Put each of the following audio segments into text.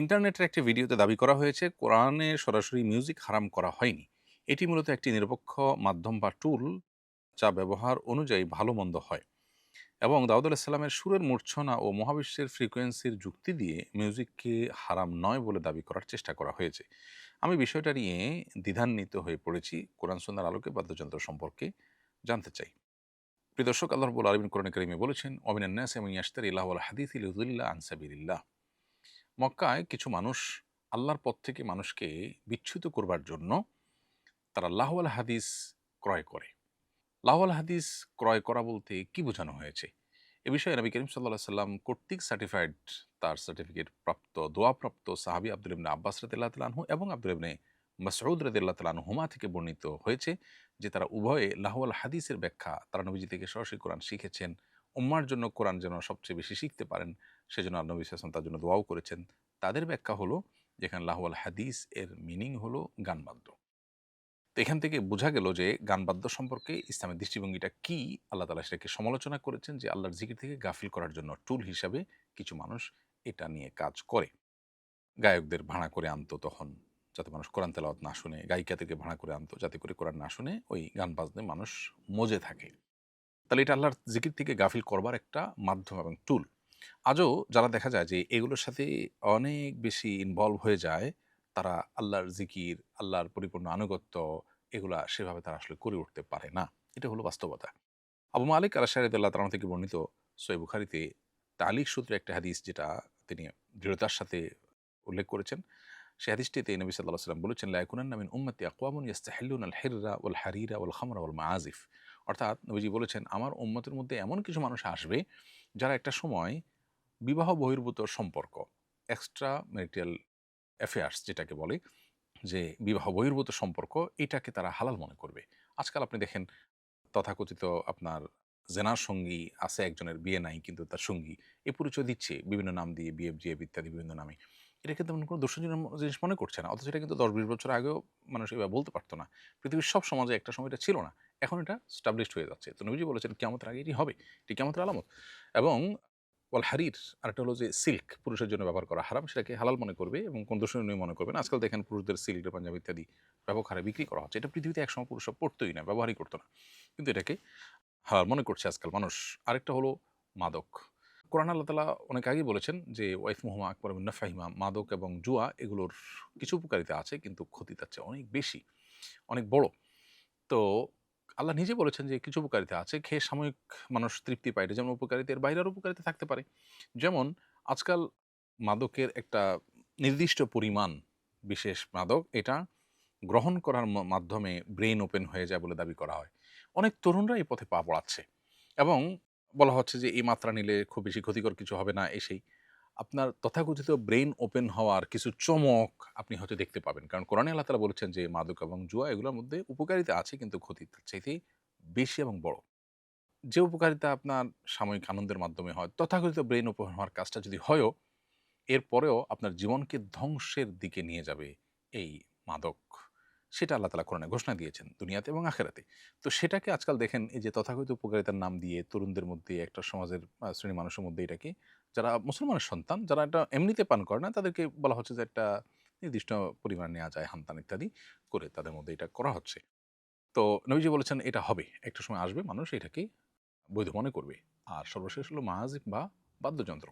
ইন্টারনেটের একটি ভিডিওতে দাবি করা হয়েছে কোরআনে সরাসরি মিউজিক হারাম করা হয়নি। এটি মূলত একটি নিরপেক্ষ মাধ্যম বা টুল যা ব্যবহার অনুযায়ী ভালো মন্দ হয় এবং দাউদ আলাহিসাল্লামের সুরের মূর্ছনা ও মহাবিশ্বের ফ্রিকোয়েন্সির যুক্তি দিয়ে মিউজিককে হারাম নয় বলে দাবি করার চেষ্টা করা হয়েছে। আমি বিষয়টা নিয়ে দ্বিধান্বিত হয়ে পড়েছি। কোরআন সুন্নাহর আলোকে বাদ্যযন্ত্র সম্পর্কে জানতে চাই। প্রিয় দর্শক, আল্লাহ রাব্বুল আলামিন কোরআনে কারিমে বলেছেন, ওয়া মিনান নাসি মান ইয়াশতারি লাহওয়াল হাদিসি লিয়ুদিল্লা আন সাবিলিল্লাহ। মক্কায় কিছু মানুষ আল্লাহর পথ থেকে মানুষকে বিচ্যুত করবার জন্য তারা লাহওয়াল হাদিস ক্রয় করে। লাহওয়াল হাদিস ক্রয় করা বলতে কি বোঝানো হয়েছে? এ বিষয়ে নবী করিম সাল্লাল্লাহু আলাইহি সাল্লাম কর্তৃক সার্টিফাইড, তার সার্টিফিকেট প্রাপ্ত, দোয়াপ্রাপ্ত সাহাবী আব্দুল ইবনে আব্বাস রাদিয়াল্লাহু তাআলা আনহু এবং আব্দুল ইবনে মাসউদ রাদিয়াল্লাহু তাআলা আনহুমা থেকে বর্ণিত হয়েছে যে তারা উভয়ে লাহওয়াল হাদিসের ব্যাখ্যা তারা নবীজি থেকে সরাসরি কোরআন শিখেছেন। উম্মার জন্য কোরআন যেন সবচেয়ে বেশি শিখতে পারেন, সেজন্য নবী সাল্লাল্লাহু আলাইহি ওয়াসাল্লাম তার জন্য দোয়াও করেছেন। তাদের ব্যাখ্যা হলো, যেখানে লাহওয়াল হাদিস এর মিনিং হলো গান-বাদ্য। তো এখান থেকে বোঝা গেল যে গান-বাদ্য সম্পর্কে ইসলামের দৃষ্টিভঙ্গিটা কি। আল্লাহ তাআলা সেটাকে সমালোচনা করেছেন যে আল্লাহর জিকির থেকে গাফিল করার জন্য টুল হিসাবে কিছু মানুষ এটা নিয়ে কাজ করে। গায়কদের ভাড়া করে আনতো তখন, যাতে মানুষ কোরআন তেলাওয়াত না শুনে, গায়িকাদেরকে ভাড়া করে আনতো যাতে করে কোরআন না শুনে ওই গান বাজনায় মানুষ মজে থাকে। তাহলে এটা আল্লাহর জিকির থেকে গাফিল করবার একটা মাধ্যম এবং টুল। আজও যারা দেখা যায় যে এগুলোর সাথে অনেক বেশি ইনভলভ হয়ে যায়, তারা আল্লাহর জিকির, আল্লাহর পরিপূর্ণ আনুগত্য এগুলা সেভাবে তারা আসলে করে উঠতে পারে না। এটা হলো বাস্তবতা। আবু মালিক আল-আশআরী রাদিয়াল্লাহু তাআলা থেকে বর্ণিত সহিহ বুখারীতে তালিক সূত্রে একটা হাদিস, যেটা তিনি দৃঢ়তার সাথে উল্লেখ করেছেন। সে হাদিসটিতে নবী সাল্লাল্লাহু আলাইহি ওয়াসাল্লাম বলেছেন, লা ইয়াকুনান্না মিন উম্মতি আকওয়ামুন ইস্তাহিল্লুনা আল-হিররা ওয়াল হারিরা ওয়াল খামরা ওয়াল মাআজিফ। অর্থাৎ নবীজি বলেছেন, আমার উম্মতের মধ্যে এমন কিছু মানুষ আসবে যারা একটা সময় বিবাহ বহির্ভূত সম্পর্ক, এক্সট্রা ম্যারিটাল অ্যাফেয়ার্স যেটাকে বলে, যে বিবাহ বহির্ভূত সম্পর্ক, এটাকে তারা হালাল মনে করবে। আজকাল আপনি দেখেন তথাকথিত আপনার জেনার সঙ্গী আছে একজনের, বিয়ে নাই কিন্তু তার সঙ্গী এই পরিচয় দিচ্ছে বিভিন্ন নাম দিয়ে, বিএফজিএফ ইত্যাদি বিভিন্ন নামে। এটা কিন্তু তেমন কোনো দর্শনীয় জিনিস মনে করছে না, অথচ এটা কিন্তু ১০-২০ বছর আগেও মানুষ এভাবে বলতে পারতো না। পৃথিবীর সব সমাজে একটা সময় এটা ছিল না, এখন এটা স্টাবলিশড হয়ে যাচ্ছে। তো নবীজি বলেছেন কিয়ামতের আগে এটি হবে, এটি কিয়ামতের আলামত। এবং ওয়াল হারির, আরেকটা হলো যে সিল্ক, পুরুষের জন্য ব্যবহার করা হারাম, সেটাকে হালাল মনে করবে এবং কোন দর্শনীয় মনে করবে না। আজকাল দেখেন পুরুষদের সিল্ক, পাঞ্জাবি ইত্যাদি ব্যাপক হারে বিক্রি করা হচ্ছে। এটা পৃথিবীতে একসময় পুরুষরা পড়তোই না, ব্যবহারই করতো না, কিন্তু এটাকে হালাল মনে করছে আজকাল মানুষ। আরেকটা হলো মাদক। কোরআন আল্লাহ তাআলা অনেক আগেই বলেছেন যে ওয়াইথমুহুমা আকবারু মিন নাফইহিমা, মাদক এবং জুয়া এগুলোর কিছু উপকারিতা আছে কিন্তু ক্ষতি তার চেয়ে অনেক বেশি, অনেক বড়। তো আল্লাহ নিজে বলেছেন যে কিছু উপকারিতা আছে, খেয়ে সাময়িক মানুষ তৃপ্তি পায়। এটা যেমন উপকারিতা, এর বাইরে আরও উপকারিতা থাকতে পারে। যেমন আজকাল মাদকের একটা নির্দিষ্ট পরিমাণ, বিশেষ মাদক, এটা গ্রহণ করার মাধ্যমে ব্রেইন ওপেন হয়ে যায় বলে দাবি করা হয়। অনেক তরুণরা এই পথে পা বাড়াচ্ছে এবং বলা হচ্ছে যে এই মাত্রা নিলে খুব বেশি ক্ষতিকর কিছু হবে না, এই সেই। আপনার তথাকথিত ব্রেইন ওপেন হওয়ার কিছু চমক আপনি হয়তো দেখতে পাবেন। কারণ কোরআনে আল্লাহ তাআলা বলেছেন যে মাদক এবং জুয়া এগুলোর মধ্যে উপকারিতা আছে কিন্তু ক্ষতি তার চাইতেই বেশি এবং বড়। যে উপকারিতা আপনার সাময়িক আনন্দের মাধ্যমে হয়, তথাকথিত ব্রেইন ওপেন হওয়ার কাজটা যদি হয়ও, এরপরেও আপনার জীবনকে ধ্বংসের দিকে নিয়ে যাবে এই মাদক। সেটা আল্লাহ তাআলা কোরআনে ঘোষণা দিয়েছেন দুনিয়াতে এবং আখিরাতে। তো সেটাকে আজকাল দেখেন এই যে তথাকথিত উপকারিতার নাম দিয়ে তরুণদের মধ্যে, একটা সমাজের শ্রেণীর মানুষের মধ্যে এটাকে, যারা মুসলমানের সন্তান, যারা এটা এমনিতে পান করে না, তাদেরকে বলা হচ্ছে যে একটা নির্দিষ্ট পরিমাণ নেয়া যায়, হানতান ইত্যাদি করে তাদের মধ্যে এটা করা হচ্ছে। তো নবীজি বলেছেন এটা হবে, একটা সময় আসবে মানুষ এটাকে বৈধ মনে করবে। আর সর্বশেষ হলো মাহাজিব বা বাদ্যযন্ত্র।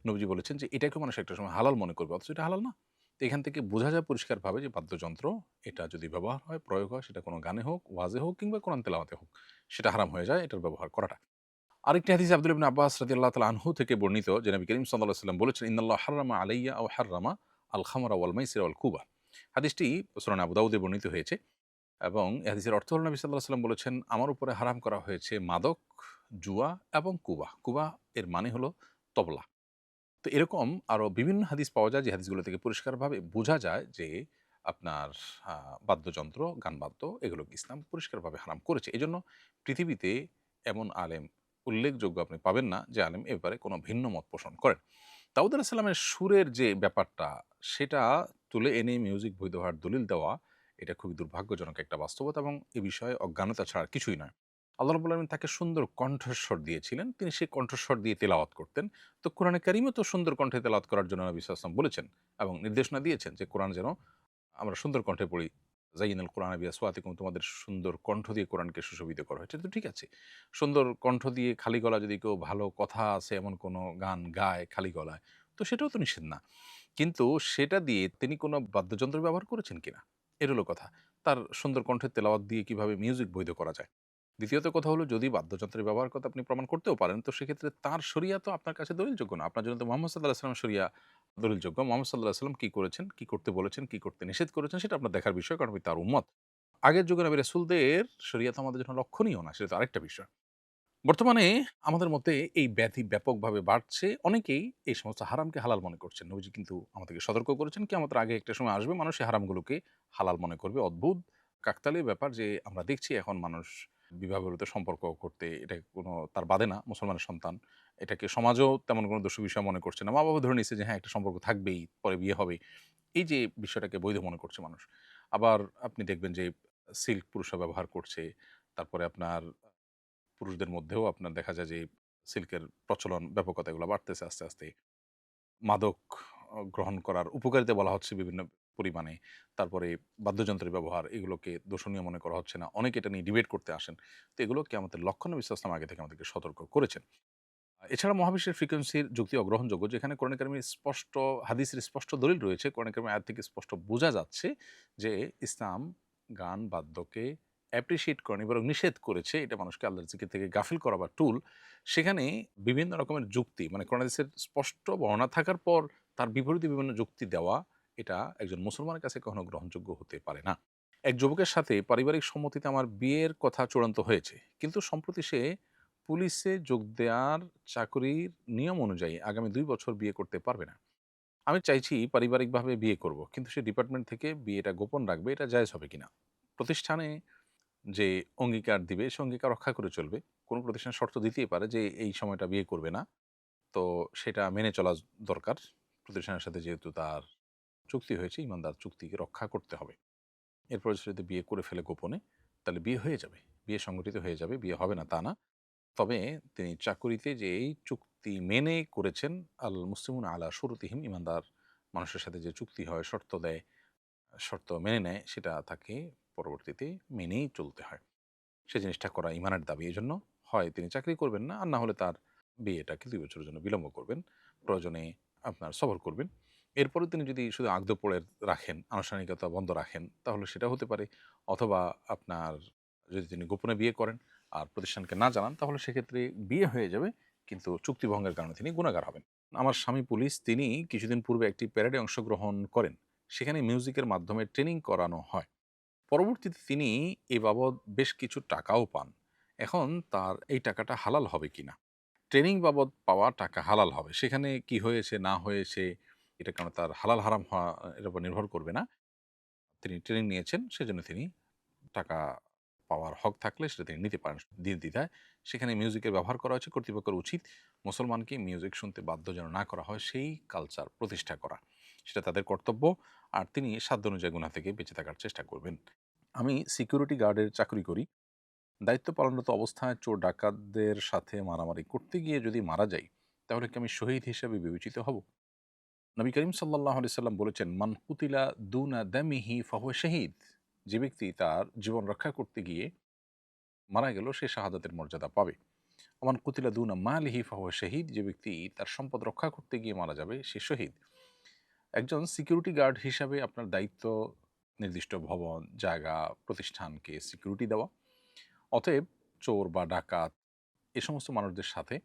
নবীজি বলেছেন যে এটাকেও মানুষ একটা সময় হালাল মনে করবে, অথচ এটা হালাল না। তো এখান থেকে বোঝা যায় পরিষ্কারভাবে যে বাদ্যযন্ত্র এটা যদি ব্যবহার হয়, প্রয়োগ হয়, সেটা কোনো গানে হোক, ওয়াজে হোক কিংবা কোরআন তেলাওয়াতে হোক, সেটা হারাম হয়ে যায় এটার ব্যবহার করাটা। আরেকটি হাদিস আব্দুল ইবনে আব্বাস রাদিয়াল্লাহু তাআলা আনহু থেকে বর্ণিত যে নবী করিম সাল্লাল্লাহু আলাইহি ওয়াসাল্লাম বলেছেন, ইন্নাল্লাহ হাররামা আলাইয়া আও হাররামা আল খামরা ওয়াল মাইসিরা ওয়াল কুবা। হাদিসটি সুনান আবু দাউদে বর্ণিত হয়েছে এবং এই হাদিসের অর্থ হলো নবী সাল্লাল্লাহু আলাইহি ওয়াসাল্লাম বলেছেন, আমার উপরে হারাম করা হয়েছে মাদক, জুয়া এবং কুবা। কুবা এর মানে হলো তবলা। তো এরকম আরো বিভিন্ন হাদিস পাওয়া যায় যে হাদিসগুলো থেকে পরিষ্কারভাবে বোঝা যায় যে আপনার বাদ্যযন্ত্র, গান-বাদ্য এগুলোকে ইসলাম পরিষ্কারভাবে হারাম করেছে। এজন্য পৃথিবীতে এমন আলেম উল্লেখযোগ্য আপনি পাবেন না যে আলেম এ ব্যাপারে কোনো ভিন্ন মত পোষণ করেন। দাউদ আলাইহিস সালামের সুরের যে ব্যাপারটা, সেটা তুলে এনে মিউজিক বৈধ হওয়ার দলিল দেওয়া, এটা খুবই দুর্ভাগ্যজনক একটা বাস্তবতা এবং এ বিষয়ে অজ্ঞানতা ছাড়া আর কিছুই নয়। আল্লাহ রাব্বুল আলামিন তাকে সুন্দর কণ্ঠস্বর দিয়েছিলেন। তিনি সেই কণ্ঠস্বর দিয়ে তেলাওয়াত করতেন। তো কোরআনে কারিমও তো সুন্দর কণ্ঠে তেলাওয়াত করার জন্য নবী সাল্লাল্লাহু আলাইহি ওয়াসাল্লাম বলেছেন এবং নির্দেশনা দিয়েছেন যে কোরআন যেন আমরা সুন্দর কণ্ঠে পড়ি। যায়িনাল কোরআনা বিআসওয়াতিকুম, তোমাদের সুন্দর কণ্ঠ দিয়ে কোরআনকে সুশোভিত করা হয়েছে। তো ঠিক আছে। সুন্দর কণ্ঠ দিয়ে খালি গলা যদি কেউ ভালো কথা আছে এমন কোনো গান গায় খালি গলায়, তো সেটাও তো নিষেধ না। কিন্তু সেটা দিয়ে তিনি কোনো বাদ্যযন্ত্র ব্যবহার করেছেন কিনা? এর হলো কথা। তার সুন্দর কণ্ঠের তেলাওয়াত দিয়ে কিভাবে মিউজিক বৈধ করা যায়? দ্বিতীয়ত কথা হলো যদি বাদ্যযন্ত্রের ব্যবহার কথা আপনি প্রমাণ করতেও পারেন, তো সেক্ষেত্রে তার শরিয়া তো আপনার কাছে দলিলযোগ্য না। আপনার জন্য তো মুহাম্মদ সাল্লাল্লাহু আলাইহি ওয়াসাল্লামের শরিয়া দলিলযোগ্য। মুহাম্মদ সাল্লাল্লাহু আলাইহি ওয়াসাল্লাম কি করেছেন, কি করতে বলেছেন, কি করতে নিষেধ করেছেন সেটা আপনার দেখার বিষয়। কারণ আপনি তার উম্মত। আগের যুগে নবী রাসূলদের শরিয়া তো আমাদের জন্য লক্ষণীয় না। সেটা তো আরেকটা বিষয়। বর্তমানে আমাদের মধ্যে এই ব্যাধি ব্যাপকভাবে বাড়ছে। অনেকেই এই সমস্ত হারামকে হালাল মনে করছেন। নবীজি কিন্তু আমাদেরকে সতর্ক করেছেন, কিয়ামতের আগে একটা সময় আসবে মানুষ এই হারামগুলোকে হালাল মনে করবে। অদ্ভুত কাকতালীয় ব্যাপার যে আমরা দেখছি এখন মানুষ বিবাহ-বহির্ভূত সম্পর্ক করতে এটা কোনো তার বাদে না, মুসলমানের সন্তান। এটাকে সমাজও তেমন কোনো দোষী বিষয় মনে করছে না। মা-বাবা ধরে নিচ্ছে যে হ্যাঁ, একটা সম্পর্ক থাকবেই, পরে বিয়ে হবেই। এই যে বিষয়টাকে বৈধ মনে করছে মানুষ। আবার আপনি দেখবেন যে সিল্ক পুরুষরা ব্যবহার করছে। তারপরে আপনার পুরুষদের মধ্যেও আপনার দেখা যায় যে সিল্কের প্রচলন, ব্যাপকতা এগুলো বাড়তেছে আস্তে, আস্তে। মাদক গ্রহণ করার উপকারিতা বলা হচ্ছে বিভিন্ন পরিমাণে। তারপরে বাদ্যযন্ত্রের ব্যবহার এগুলোকে দোষণীয় মনে করা হচ্ছে না। অনেকে এটা নিয়ে ডিবেট করতে আসেন। তো এগুলো কিয়ামতের লক্ষণ নবী সাল্লাল্লাহু আলাইহি ওয়াসাল্লাম আগে থেকে আমাদেরকে সতর্ক করেছেন। এছাড়া মহাবিশ্বের ফ্রিকোয়েন্সির যুক্তি অগ্রহণযোগ্য, যেখানে কোরআনে কারিমে স্পষ্ট হাদিসের স্পষ্ট দলিল রয়েছে। কোরআনে কারিমের আয়াত থেকে স্পষ্ট বোঝা যাচ্ছে যে ইসলাম গান বাদ্যকে অ্যাপ্রিশিয়েট করেনি, বরং নিষেধ করেছে। এটা মানুষকে আল্লাহর জিকির থেকে গাফিল করা বা টুল। সেখানে বিভিন্ন রকমের যুক্তি মানে কোরআন হাদিসের স্পষ্ট বর্ণনা থাকার পর তার বিপরীতে বিভিন্ন যুক্তি দেওয়া, এটা একজন মুসলমানের কাছে কখনো গ্রহণযোগ্য হতে পারে না। এক যুবকের সাথে পারিবারিক সম্মতিতে আমার বিয়ের কথা চূড়ান্ত হয়েছে। কিন্তু সম্প্রতি সে পুলিশে যোগ দেওয়ার চাকরির নিয়ম অনুযায়ী আগামী ২ বছর বিয়ে করতে পারবে না। আমি চাইছি পারিবারিকভাবে বিয়ে করব। কিন্তু সে ডিপার্টমেন্ট থেকে বিয়েটা গোপন রাখবে। এটা জায়েজ হবে কিনা? প্রতিষ্ঠানে যে অঙ্গীকার দিবে, সে অঙ্গীকার রক্ষা করে চলবে। কোন প্রতিষ্ঠান শর্ত দিতেই পারে যে এই সময়টা বিয়ে করবে না। তো সেটা মেনে চলা দরকার। প্রতিষ্ঠানের সাথে যেহেতু তার চুক্তি হয়েছে, ঈমানদার চুক্তিকে রক্ষা করতে হবে। এরপরে সে যদি বিয়ে করে ফেলে গোপনে, তাহলে বিয়ে হয়ে যাবে। বিয়ে সংগঠিত হয়ে যাবে। বিয়ে হবে না তা না। তবে তিনি চাকুরিতে যে এই চুক্তি মেনে করেছেন, আল মুসলিমুন আলা শুরুতিহিম, ঈমানদার মানুষের সাথে যে চুক্তি হয়, শর্ত দেয়, শর্ত মেনে নেয়, সেটা তাকে পরবর্তীতে মেনেই চলতে হয়। সে জিনিসটা করা ঈমানের দাবি। এজন্য হয় তিনি চাকরি করবেন না, আর না হলে তার বিয়েটাকে ২ বছরের জন্য বিলম্ব করবেন। প্রয়োজনে আপনার সবর করবেন। এরপরেও তিনি যদি শুধু আগদ পড়ে রাখেন, আনুষ্ঠানিকতা বন্ধ রাখেন, তাহলে সেটা হতে পারে। অথবা আপনার যদি তিনি গোপনে বিয়ে করেন আর প্রতিষ্ঠানকে না জানান, তাহলে সেক্ষেত্রে বিয়ে হয়ে যাবে, কিন্তু চুক্তি ভঙ্গের কারণে তিনি গুনাহগার হবেন। আমার স্বামী পুলিশ, তিনি কিছুদিন পূর্বে একটি প্যারেডে অংশগ্রহণ করেন। সেখানে মিউজিকের মাধ্যমে ট্রেনিং করানো হয়। পরবর্তীতে তিনি এ বাবদ বেশ কিছু টাকাও পান। এখন তার এই টাকাটা হালাল হবে কিনা? ট্রেনিং বাবদ পাওয়া টাকা হালাল হবে। সেখানে কি হয়েছে না হয়েছে এটা কেন তার হালাল হারাম হওয়া এর উপর নির্ভর করবে না। তিনি ট্রেনিং নিয়েছেন, সেজন্য তিনি টাকা পাওয়ার হক থাকলে সেটা তিনি নিতে পারেন নির্দ্বিধায়। সেখানে মিউজিকের ব্যবহার করা হয়েছে, কর্তৃপক্ষের উচিত মুসলমানকে মিউজিক শুনতে বাধ্য যেন না করা হয়, সেই কালচার প্রতিষ্ঠা করা। সেটা তাদের কর্তব্য। আর তিনি সাধ্য অনুযায়ী গুনাহ থেকে বেঁচে থাকার চেষ্টা করবেন। আমি সিকিউরিটি গার্ডের চাকরি করি। দায়িত্ব পালনরত অবস্থায় চোর ডাকাতদের সাথে মারামারি করতে গিয়ে যদি মারা যাই, তাহলে কি আমি শহীদ হিসেবে বিবেচিত হব? নবী করিম সাল্লাল্লাহু আলাইহি সাল্লাম বলেছেন, মান কুতিলা দুনা দামিহি ফাহুয়া শাহীদ। যে ব্যক্তি তার জীবন রক্ষা করতে গিয়ে মারা গেল, সে শাহাদাতের মর্যাদা পাবে। ওমান কুতিলা দুনা মালিহি ফাহুয়া শাহীদ। যে ব্যক্তি তার সম্পদ রক্ষা করতে গিয়ে মারা যাবে, সে শহীদ। একজন সিকিউরিটি গার্ড হিসাবে আপনার দায়িত্ব নির্দিষ্ট ভবন, জায়গা, প্রতিষ্ঠানকে সিকিউরিটি দেওয়া। অতএব চোর বা ডাকাত এ সমস্ত মানুষদের সাথে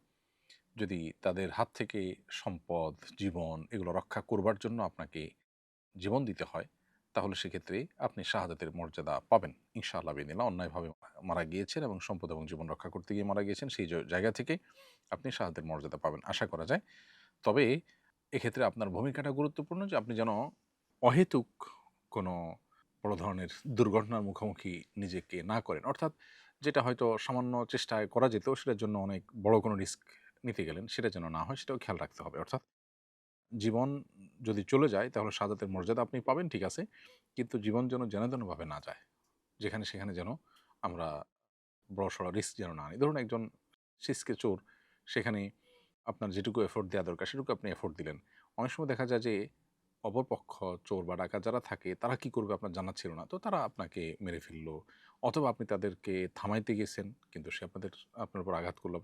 যদি তাদের হাত থেকে সম্পদ, জীবন এগুলো রক্ষা করবার জন্য আপনাকে জীবন দিতে হয়, তাহলে সেক্ষেত্রে আপনি শাহাদাতের মর্যাদা পাবেন ইনশাআল্লাহ বিদিনিল্লাহ। অন্যায়ভাবে মারা গিয়েছেন এবং সম্পদ এবং জীবন রক্ষা করতে গিয়ে মারা গিয়েছেন, সেই জায়গা থেকে আপনি শাহাদাতের মর্যাদা পাবেন আশা করা যায়। তবে এক্ষেত্রে আপনার ভূমিকাটা গুরুত্বপূর্ণ যে আপনি যেন অহেতুক কোনো বড় ধরনের দুর্ঘটনার মুখোমুখি নিজেকে না করেন। অর্থাৎ যেটা হয়তো সামান্য চেষ্টায় করা যেত, সেটার জন্য অনেক বড় কোনো রিস্ক নিতে গেলেন, সেটা যেন না হয়, সেটাও খেয়াল রাখতে হবে। অর্থাৎ জীবন যদি চলে যায় তাহলে শাহাদাতের মর্যাদা আপনি পাবেন, ঠিক আছে। কিন্তু জীবন যেন যেন ভাবে না যায়। যেখানে সেখানে যেন আমরা বড়সড় রিস্ক যেন না নিই। ধরুন একজন সিসকে চোর, সেখানে আপনার যেটুকু এফোর্ট দেওয়া দরকার সেটুকু আপনি এফোর্ট দিলেন। অনেক সময় দেখা যায় যে অপরপক্ষ চোর বা ডাকাত যারা থাকে তারা কি করবে আপনার জানা ছিল না। তো তারা আপনাকে মেরে ফেলল। অথবা আপনি তাদেরকে থামাইতে গেছেন কিন্তু সে আপনার উপর আঘাত করলো,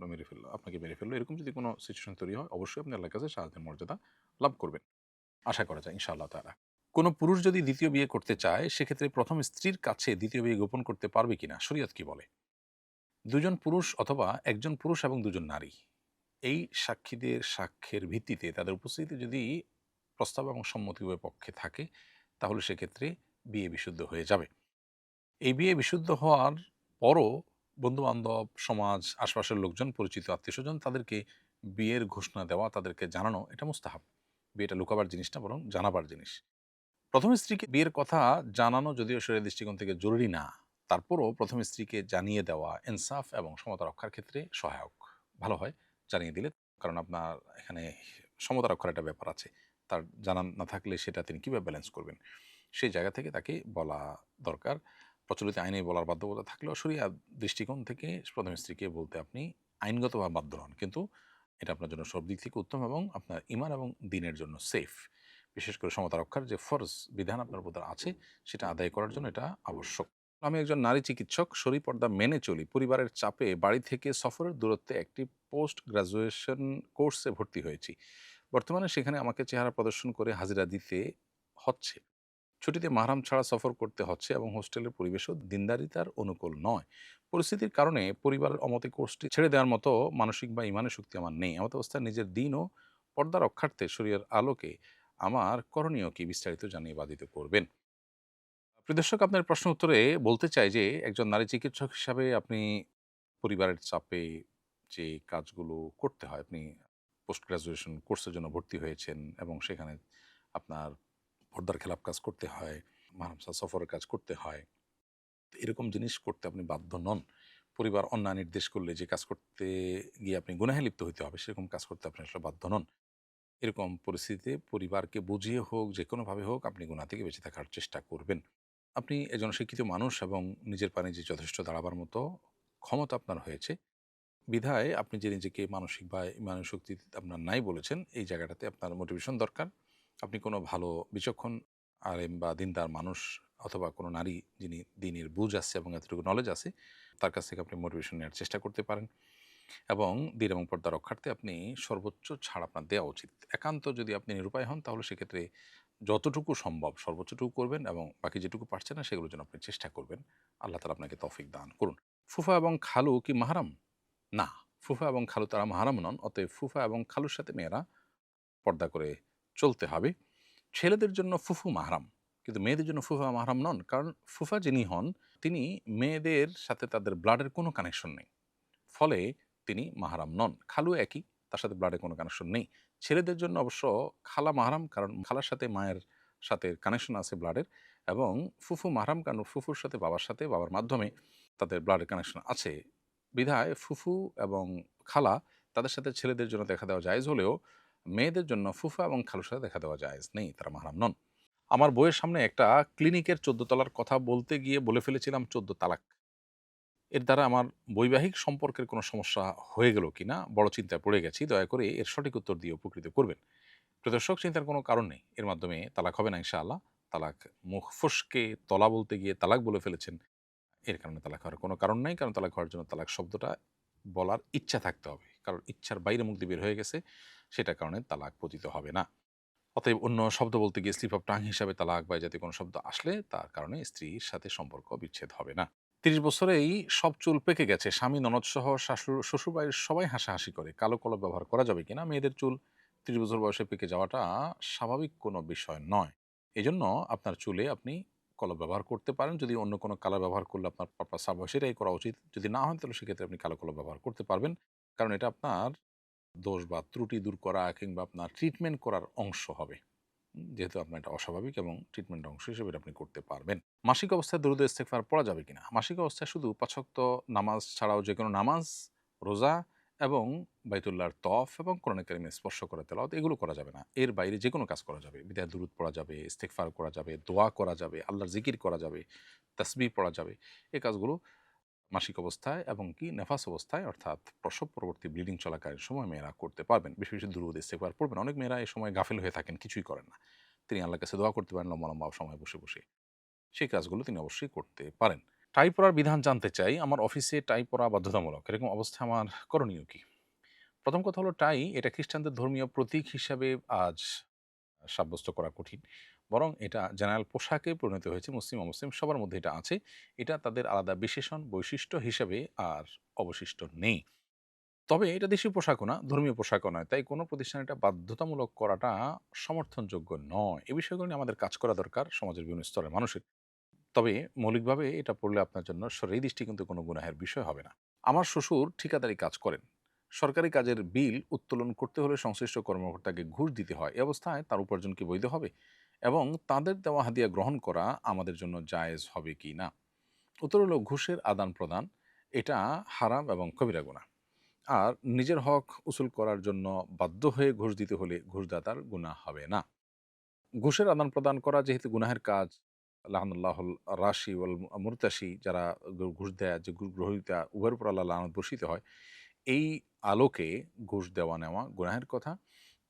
আপনাকে মেরে ফেললো। এরকম যদি কোনো সিচুয়েশন তৈরি হয় অবশ্যই আপনি আল্লাহর কাছে শাহাদাতের মর্যাদা লাভ করবেন। আশা করা যায় ইনশাআল্লাহ তাআলা। কোনো পুরুষ যদি দ্বিতীয় বিয়ে করতে চায় সেক্ষেত্রে প্রথম স্ত্রীর কাছে দ্বিতীয় বিয়ে গোপন করতে পারবে কিনা? শরীয়ত কি বলে? ২ জন পুরুষ অথবা ১ জন পুরুষ এবং ২ জন নারী, এই সাক্ষীদের সাক্ষ্যের ভিত্তিতে তাদের উপস্থিতি যদি প্রস্তাব এবং সম্মতি উভয় পক্ষে থাকে, তাহলে সেক্ষেত্রে বিয়ে বিশুদ্ধ হয়ে যাবে। এই বিয়ে বিশুদ্ধ হওয়ার পরও বন্ধু-বান্ধব, সমাজ, আশপাশের লোকজন, পরিচিত আত্মীয়স্বজন তাদেরকে বিয়ের ঘোষণা দেওয়া, তাদেরকে জানানো এটা মুস্তাহাব। বিয়েটা লুকাবার জিনিস না, বরং জানাবার জিনিস। প্রথম স্ত্রীকে বিয়ের কথা জানানো যদিও শরীয়তের দৃষ্টিকোণ থেকে জরুরি না, তারপরও প্রথম স্ত্রীকে জানিয়ে দেওয়া ইনসাফ এবং সমতা রক্ষার ক্ষেত্রে সহায়ক। ভালো হয় জানিয়ে দিলে। কারণ আপনার এখানে সমতা রক্ষার একটা ব্যাপার আছে। তার জানা না থাকলে সেটা তিনি কিভাবে ব্যালেন্স করবেন? সেই জায়গা থেকে তাকে বলা দরকার। প্রচলিত আইনে বলার বাধ্যকতা থাকলেও শরিয়া দৃষ্টিকোণ থেকে প্রথম স্ত্রীকে বলতে আপনি আইনগতভাবে বাধ্য হন। কিন্তু এটা আপনার জন্য সব দিক থেকে উত্তম এবং আপনার ঈমান এবং দ্বীনের জন্য সেফ। বিশেষ করে সমতা রক্ষার যে ফরজ বিধান আপনার উপর আছে সেটা আদায় করার জন্য এটা আবশ্যক। আমি একজন নারী চিকিৎসক, শরী পর্দা মেনে চলি। পরিবারের চাপে বাড়ি থেকে সফরের দূরত্বে একটি পোস্ট গ্র্যাজুয়েশন কোর্সে ভর্তি হয়েছি। বর্তমানে সেখানে আমাকে চেহারা প্রদর্শন করে হাজিরা দিতে হচ্ছে। ছুটিতে মাহরাম ছাড়া সফর করতে হচ্ছে এবং হোস্টেলের পরিবেশও দিনদারিতার অনুকূল নয়। পরিস্থিতির কারণে পরিবারের অমতে কোর্সটি ছেড়ে দেওয়ার মতো মানসিক বা ইমানের শক্তি আমার নেই। এমত অবস্থায় নিজের দিন ও পর্দা রক্ষার্থে শরীরের আলোকে আমার করণীয় কি বিস্তারিত জানিয়ে বাধিত করবেন। প্রিয় দর্শক, আপনার প্রশ্ন উত্তরে বলতে চাই যে একজন নারী চিকিৎসক হিসাবে আপনি পরিবারের চাপে যে কাজগুলো করতে হয়, আপনি পোস্ট গ্রাজুয়েশন কোর্সের জন্য ভর্তি হয়েছেন এবং সেখানে আপনার পর্দার খেলাপ কাজ করতে হয়, মাহরামসা সফরের কাজ করতে হয়। তো এরকম জিনিস করতে আপনি বাধ্য নন। পরিবার অন্যায় নির্দেশ করলে যে কাজ করতে গিয়ে আপনি গুনাহে লিপ্ত হইতে হবে সেরকম কাজ করতে আপনি আসলে বাধ্য নন। এরকম পরিস্থিতিতে পরিবারকে বুঝিয়ে হোক, যেকোনোভাবে হোক আপনি গুনাহ থেকে বেঁচে থাকার চেষ্টা করবেন। আপনি একজন শিক্ষিত মানুষ এবং নিজের পায়ে নিজে যথেষ্ট দাঁড়াবার মতো ক্ষমতা আপনার হয়েছে। বিধায় আপনি যে নিজেকে মানসিক বা ইমানের শক্তি আপনার নাই বলেছেন, এই জায়গাটাতে আপনার মোটিভেশন দরকার। আপনি কোনো ভালো বিচক্ষণ আলেম বা দীনদার মানুষ অথবা কোনো নারী যিনি দ্বীনের বুঝ আছে এবং এতটুকু নলেজ আছে, তার কাছ থেকে আপনি মোটিভেশন নেওয়ার চেষ্টা করতে পারেন এবং দ্বীন এবং পর্দা রক্ষার্থে আপনি সর্বোচ্চ ছাড় আপনার দেওয়া উচিত। একান্ত যদি আপনি নিরুপায় হন তাহলে সেক্ষেত্রে যতটুকু সম্ভব সর্বোচ্চটুকু করবেন এবং বাকি যেটুকু পারছেন না সেগুলোর জন্য আপনি চেষ্টা করবেন। আল্লাহ তাআলা আপনাকে তৌফিক দান করুন। ফুফা এবং খালু কি মাহরাম? না, ফুফা এবং খালু তারা মাহরাম নন। অতএব ফুফা এবং খালুর সাথে মেয়েরা পর্দা করে চলতে হবে। ছেলেদের জন্য ফুফু মাহরাম। কিন্তু মেয়েদের জন্য ফুফা মাহরাম নন। কারণ ফুফা যিনি হন তিনি মেয়েদের সাথে তাদের ব্লাডের কোনো কানেকশন নেই। ফলে তিনি মাহরাম নন। খালু একই, তার সাথে ব্লাডের কোনো কানেকশন নেই। ছেলেদের জন্য অবশ্য খালা মাহরাম, কারণ খালার সাথে মায়ের সাথে কানেকশন আছে ব্লাডের, এবং ফুফু মাহরাম কারণ ফুফুর সাথে বাবার মাধ্যমে তাদের ব্লাডের কানেকশন আছে। বিধায় ফুফু এবং খালা তাদের সাথে ছেলেদের জন্য দেখা দেওয়া জায়েজ হলেও মেয়েদের জন্য ফুফা এবং খালুর সাথে দেখা দেওয়া জায়েজ নেই, তারা মাহরাম নন। আমার বইয়ের সামনে একটা ক্লিনিকের ১৪ তলার কথা বলতে গিয়ে বলে ফেলেছিলাম ১৪ তালাক। এর দ্বারা আমার বৈবাহিক সম্পর্কের কোনো সমস্যা হয়ে গেল কিনা বড় চিন্তায় পড়ে গেছি। দয়া করে এর সঠিক উত্তর দিয়ে উপকৃত করবেন। প্রিয় দর্শক, চিন্তার কোনো কারণ নেই। এর মাধ্যমে তালাক হবে না ইনশাআল্লাহ। তালাক মুখ ফসকে তলা বলতে গিয়ে তালাক বলে ফেলেছেন। এর কারণে তালাক হওয়ার কোনো কারণ নাই। কারণ তালাক হওয়ার জন্য তালাক শব্দটা বলার ইচ্ছা থাকতে হবে। কারণ ইচ্ছার বাইরে মুখ দিয়ে বের হয়ে গেছে, সেটার কারণে তালাক পতিত হবে না। অতএব অন্য শব্দ বলতে গিয়ে স্লিপ অফ টাং হিসাবে তালাক বা এই জাতীয় কোনো শব্দ আসলে তার কারণে স্ত্রীর সাথে সম্পর্ক বিচ্ছেদ হবে না। ৩০ বছরেই সব চুল পেকে গেছে। স্বামী, ননদসহ শ্বশুরবাড়ির সবাই হাসাহাসি করে। কালো কলপ ব্যবহার করা যাবে কিনা? মেয়েদের চুল ৩০ বছর বয়সে পেকে যাওয়াটা স্বাভাবিক কোনো বিষয় নয়। এজন্য আপনার চুলে আপনি কলপ ব্যবহার করতে পারেন। যদি অন্য কোনো কালার ব্যবহার করলে আপনার পারপাস সার্ভ হয় সেটাই করা উচিত। যদি না হয় তাহলে সেক্ষেত্রে আপনি কালো কলপ ব্যবহার করতে পারবেন। কারণ এটা আপনার দোষ বা ত্রুটি দূর করা কিংবা আপনার ট্রিটমেন্ট করার অংশ হবে। যেহেতু আপনার এটা অস্বাভাবিক এবং ট্রিটমেন্ট অংশ হিসেবে এটা আপনি করতে পারবেন। মাসিক অবস্থায় দরুদ ইস্তেগফার পড়া যাবে কিনা? মাসিক অবস্থায় শুধু ৫ ওয়াক্ত নামাজ ছাড়াও যেকোনো নামাজ, রোজা এবং বাইতুল্লাহর তওয়াফ এবং কোরআনে কারিম স্পর্শ করে তেলাওয়াত এগুলো করা যাবে না। এর বাইরে যেকোনো কাজ করা যাবে। বিধায় দরুদ পড়া যাবে, ইস্তেগফার করা যাবে, দোয়া করা যাবে, আল্লাহর জিকির করা যাবে, তাসবিহ পড়া যাবে। এই কাজগুলো মাসিক অবস্থায় এবং কি নেফাস অবস্থায় অর্থাৎ প্রসব পরবর্তী ব্লিডিং চলাকালীন সময় মেয়েরা করতে পারবেন। বেশি, বেশি দুরূদ ইস্তেগফার পড়বেন। অনেক মেয়েরা এই সময় গাফিল হয়ে থাকেন, কিছুই করেন না। তিনি আল্লাহর কাছে দোয়া করতে পারেন লম্বা, লম্বা সময় বসে, বসে। সেই কাজগুলো তিনি অবশ্যই করতে পারেন। টাই পরার বিধান জানতে চাই। আমার অফিসে টাই পরা বাধ্যতামূলক। এরকম অবস্থায় আমার করণীয় কি? প্রথম কথা হলো টাই এটা খ্রিস্টানদের ধর্মীয় প্রতীক হিসাবে আজ সাব্যস্ত করা কঠিন। বরং এটা জেনারেল পোশাকে পরিণত হয়েছে। মুসলিম, অমুসলিম সবার মধ্যে এটা আছে। এটা তাদের আলাদা বিশেষণ, বৈশিষ্ট্য হিসেবে আর অবশিষ্ট নেই। তবে এটা দেশীয় পোশাকও না, ধর্মীয় পোশাকও নয়। তাই কোনো প্রতিষ্ঠান এটা বাধ্যতামূলক করাটা সমর্থনযোগ্য নয়। এ বিষয়গুলো নিয়ে আমাদের কাজ করা দরকার সমাজের বিভিন্ন স্তরের মানুষের। তবে মৌলিকভাবে এটা পড়লে আপনার জন্য এই দৃষ্টি কিন্তু কোনো গুনাহের বিষয় হবে না। আমার শ্বশুর ঠিকাদারি কাজ করেন। সরকারি কাজের বিল উত্তোলন করতে হলে সংশ্লিষ্ট কর্মকর্তাকে ঘুষ দিতে হয়। এ অবস্থায় তার উপার্জন কি বৈধ হবে? এবং তাদের দেওয়া হাদিয়া গ্রহণ করা আমাদের জন্য জায়েজ হবে কি না? উত্তর হলো ঘুষের আদান-প্রদান এটা হারাম এবং কবিরা গুনাহ। আর নিজের হক উসুল করার জন্য বাধ্য হয়ে ঘুষ দিতে হলে ঘুষদাতার গুনাহ হবে না। ঘুষের আদান-প্রদান করা যেহেতু গুনাহের কাজ, লাআনাল্লাহুল রাশি ওয়াল মুরতাশি যারা ঘুষ দেয়, যে গ্রহীতা উভয়ের উপর আল্লাহর লানত বর্ষিত হয়। এই আলোকে ঘুষ দেওয়া-নেওয়া গুনাহের কথা।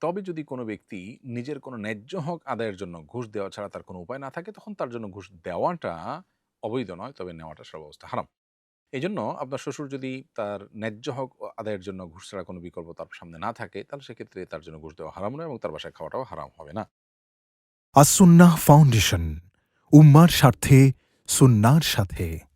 তবে যদি কোনো ব্যক্তি নিজের কোনো ন্যায্য হক আদায়ের জন্য ঘুষ দেওয়া ছাড়া তার কোনো উপায় না থাকে, তখন তার জন্য ঘুষ দেওয়াটা অবৈধ নয়, তবে নেওয়াটা সর্বাবস্থায় হারাম। এজন্য আপনার শ্বশুর যদি তার ন্যায্য হক আদায়ের জন্য ঘুষ ছাড়া কোনো বিকল্প তার সামনে না থাকে, তাহলে সেক্ষেত্রে তার জন্য ঘুষ দেওয়া হারাম নয় এবং তার বাসায় খাওয়াটাও হারাম হবে না। আসুন্নাহ ফাউন্ডেশন, উম্মার স্বার্থে সুন্নাহর সাথে।